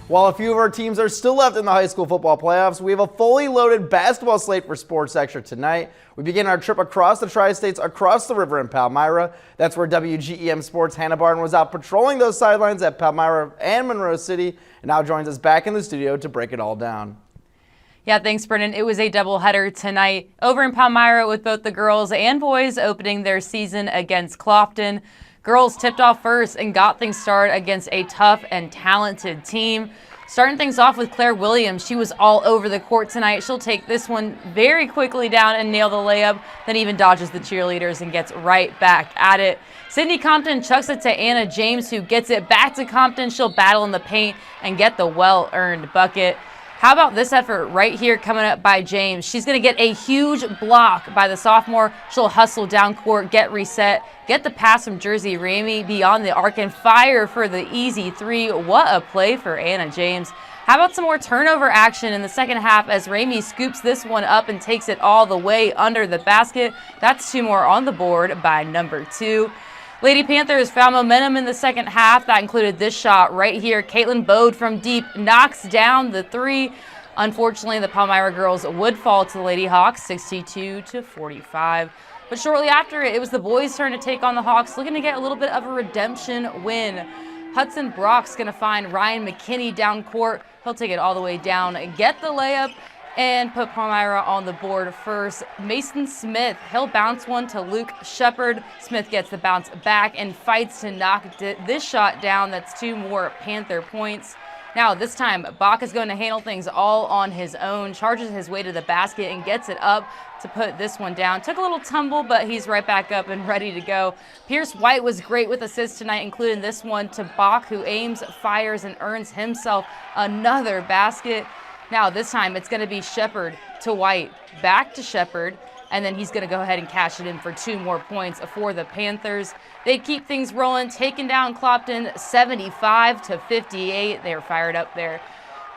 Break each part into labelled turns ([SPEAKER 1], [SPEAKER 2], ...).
[SPEAKER 1] While a few of our teams are still left in the high school football playoffs, we have a fully loaded basketball slate for Sports Extra tonight. We begin our trip across the Tri-States, across the river in Palmyra. That's where WGEM Sports' Hannah Barton was out patrolling those sidelines at Palmyra and Monroe City, and now joins us back in the studio to break it all down.
[SPEAKER 2] Yeah, thanks, Brennan. It was a doubleheader tonight over in Palmyra with both the girls and boys opening their season against Clopton. Girls tipped off first and got things started against a tough and talented team. Starting things off with Claire Williams. She was all over the court tonight. She'll take this one very quickly down and nail the layup, then even dodges the cheerleaders and gets right back at it. Sydney Compton chucks it to Anna James, who gets it back to Compton. She'll battle in the paint and get the well-earned bucket. How about this effort right here coming up by James? She's going to get a huge block by the sophomore. She'll hustle down court, get reset, get the pass from Jersey Ramey beyond the arc and fire for the easy three. What a play for Anna James. How about some more turnover action in the second half as Ramey scoops this one up and takes it all the way under the basket. That's two more on the board by number 2. Lady Panthers found momentum in the second half. That included this shot right here. Caitlin Bode from deep knocks down the 3. Unfortunately, the Palmyra girls would fall to the Lady Hawks 62-45. But shortly after it was the boys' turn to take on the Hawks, looking to get a little bit of a redemption win. Hudson Brock's going to find Ryan McKinney down court. He'll take it all the way down, get the layup, and put Palmyra on the board first. Mason Smith, he'll bounce one to Luke Shepard. Smith gets the bounce back and fights to knock this shot down. That's 2 more Panther points. Now this time, Bach is going to handle things all on his own, charges his way to the basket and gets it up to put this one down. Took a little tumble, but he's right back up and ready to go. Pierce White was great with assists tonight, including this one to Bach, who aims, fires, and earns himself another basket. Now this time it's going to be Shepard to White, back to Shepard, and then he's going to go ahead and cash it in for 2 more points for the Panthers. They keep things rolling, taking down Clopton 75-58. They're fired up there.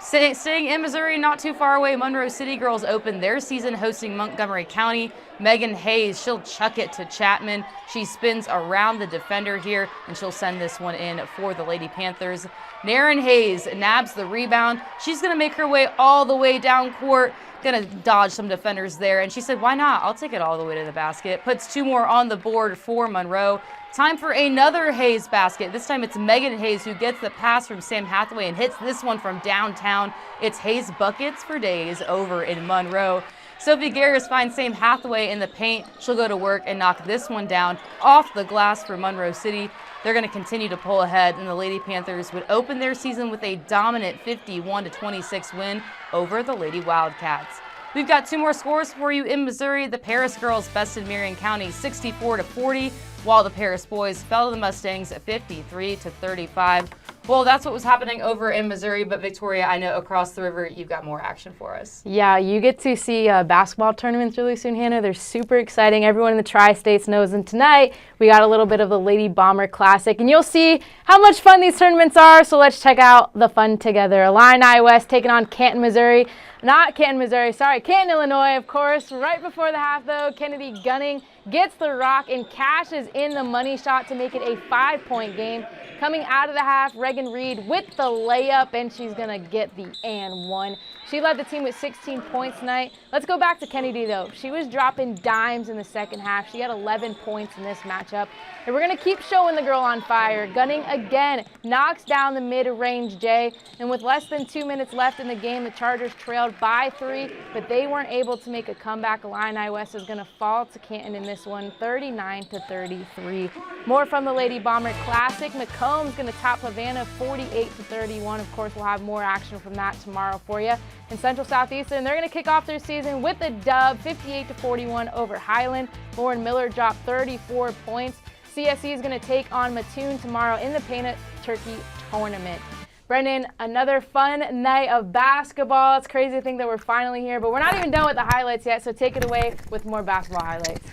[SPEAKER 2] Staying in Missouri, not too far away, Monroe City girls open their season hosting Montgomery County. Megan Hayes, she'll chuck it to Chapman. She spins around the defender here, and she'll send this one in for the Lady Panthers. Naren Hayes nabs the rebound. She's going to make her way all the way down court, going to dodge some defenders there, and she said, why not? I'll take it all the way to the basket. Puts 2 more on the board for Monroe. Time for another Hayes basket. This time it's Megan Hayes who gets the pass from Sam Hathaway and hits this one from downtown. It's Hayes buckets for days over in Monroe. Sophie Garris finds Sam Hathaway in the paint. She'll go to work and knock this one down off the glass for Monroe City. They're going to continue to pull ahead, and the Lady Panthers would open their season with a dominant 51-26 win over the Lady Wildcats. We've got 2 more scores for you in Missouri. The Paris girls bested Marion County 64-40, while the Paris boys fell to the Mustangs 53-35. Well, that's what was happening over in Missouri, but Victoria, I know across the river you've got more action for us.
[SPEAKER 3] Yeah, you get to see basketball tournaments really soon, Hannah. They're super exciting. Everyone in the Tri-States knows. And tonight, we got a little bit of the Lady Bomber Classic, and you'll see how much fun these tournaments are. So let's check out the fun together. Illini West taking on Canton, Missouri. Canton, Illinois, of course. Right before the half, though, Kennedy Gunning gets the rock and cashes in the money shot to make it a 5-point game. Coming out of the half, Reagan Reed with the layup, and she's going to get the and 1. She led the team with 16 points tonight. Let's go back to Kennedy, though. She was dropping dimes in the second half. She had 11 points in this matchup. And we're going to keep showing the girl on fire. Gunning again knocks down the mid-range J. And with less than 2 minutes left in the game, the Chargers trailed by 3, but they weren't able to make a comeback. Illini West is going to fall to Canton in this one, 39-33. More from the Lady Bomber Classic. Macomb's going to top Havana 48-31. Of course, we'll have more action from that tomorrow for you. In Central Southeastern, they're going to kick off their season with a dub, 58-41 over Highland. Lauren Miller dropped 34 points. CSE is going to take on Mattoon tomorrow in the Painted Turkey Tournament. Brendan, another fun night of basketball. It's crazy to think that we're finally here, but we're not even done with the highlights yet, so take it away with more basketball highlights.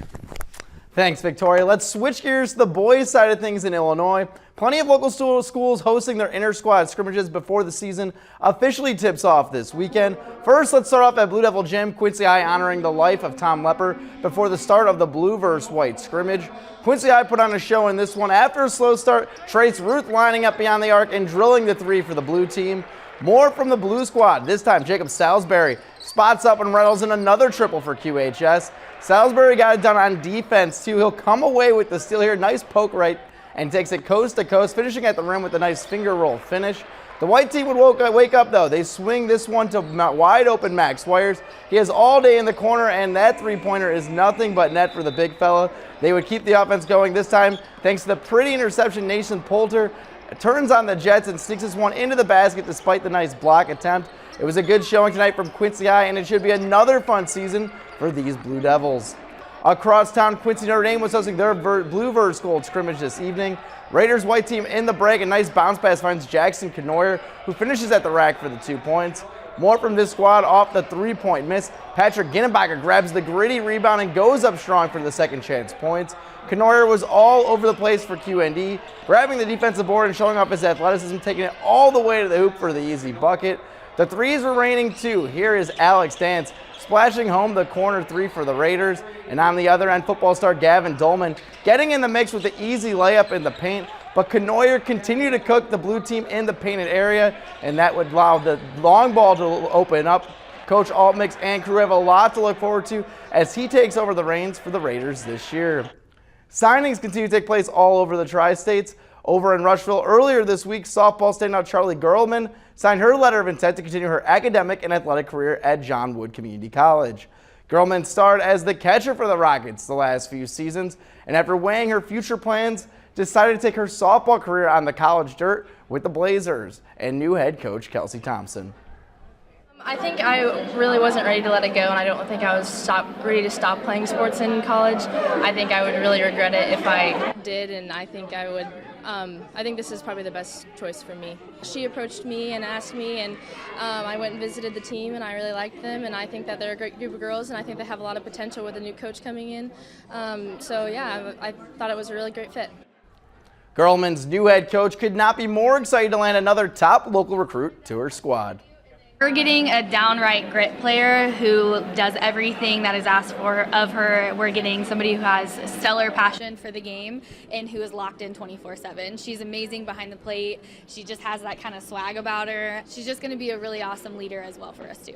[SPEAKER 1] Thanks, Victoria. Let's switch gears to the boys' side of things in Illinois. Plenty of local schools hosting their inter-squad scrimmages before the season officially tips off this weekend. First, let's start off at Blue Devil Gym, Quincy High honoring the life of Tom Lepper before the start of the Blue vs. White scrimmage. Quincy High put on a show in this one. After a slow start, Trace Ruth lining up beyond the arc and drilling the 3 for the blue team. More from the blue squad. This time, Jacob Salisbury spots up and rattles in another triple for QHS. Salisbury got it done on defense, too. He'll come away with the steal here. Nice poke right and takes it coast to coast, finishing at the rim with a nice finger roll finish. The white team would wake up, though. They swing this one to wide open Max Swires. He has all day in the corner, and that three-pointer is nothing but net for the big fella. They would keep the offense going this time thanks to the pretty interception. Nathan Poulter turns on the Jets and sneaks this one into the basket despite the nice block attempt. It was a good showing tonight from Quincy High, and it should be another fun season for these Blue Devils. Across town, Quincy Notre Dame was hosting their Blue Verse Gold scrimmage this evening. Raiders white team in the break. A nice bounce pass finds Jackson Canoyer, who finishes at the rack for the 2 points. More from this squad off the three-point miss. Patrick Ginnenbacher grabs the gritty rebound and goes up strong for the second chance points. Canoyer was all over the place for QND, grabbing the defensive board and showing off his athleticism, taking it all the way to the hoop for the easy bucket. The threes were raining too. Here is Alex Dance splashing home the corner three for the Raiders. And on the other end, football star Gavin Dolman getting in the mix with the easy layup in the paint. But Canoyer continued to cook the blue team in the painted area, and that would allow the long ball to open up. Coach Altmix and crew have a lot to look forward to as he takes over the reins for the Raiders this year. Signings continue to take place all over the Tri-States. Over in Rushville earlier this week, softball standout Charlie Gerlman signed her letter of intent to continue her academic and athletic career at John Wood Community College. Gerlman starred as the catcher for the Rockets the last few seasons, and after weighing her future plans, decided to take her softball career on the college dirt with the Blazers and new head coach Kelsey Thompson.
[SPEAKER 4] I think I really wasn't ready to let it go, and I don't think I was ready to stop playing sports in college. I think I would really regret it if I did, and I think I would. I think this is probably the best choice for me. She approached me and asked me, and I went and visited the team, and I really liked them, and I think that they're a great group of girls, and I think they have a lot of potential with a new coach coming in. So yeah, I thought it was a really great fit.
[SPEAKER 1] Gerlman's new head coach could not be more excited to land another top local recruit to her squad.
[SPEAKER 5] We're getting a downright grit player who does everything that is asked for of her. We're getting somebody who has stellar passion for the game and who is locked in 24/7. She's amazing behind the plate. She just has that kind of swag about her. She's just going to be a really awesome leader as well for us too.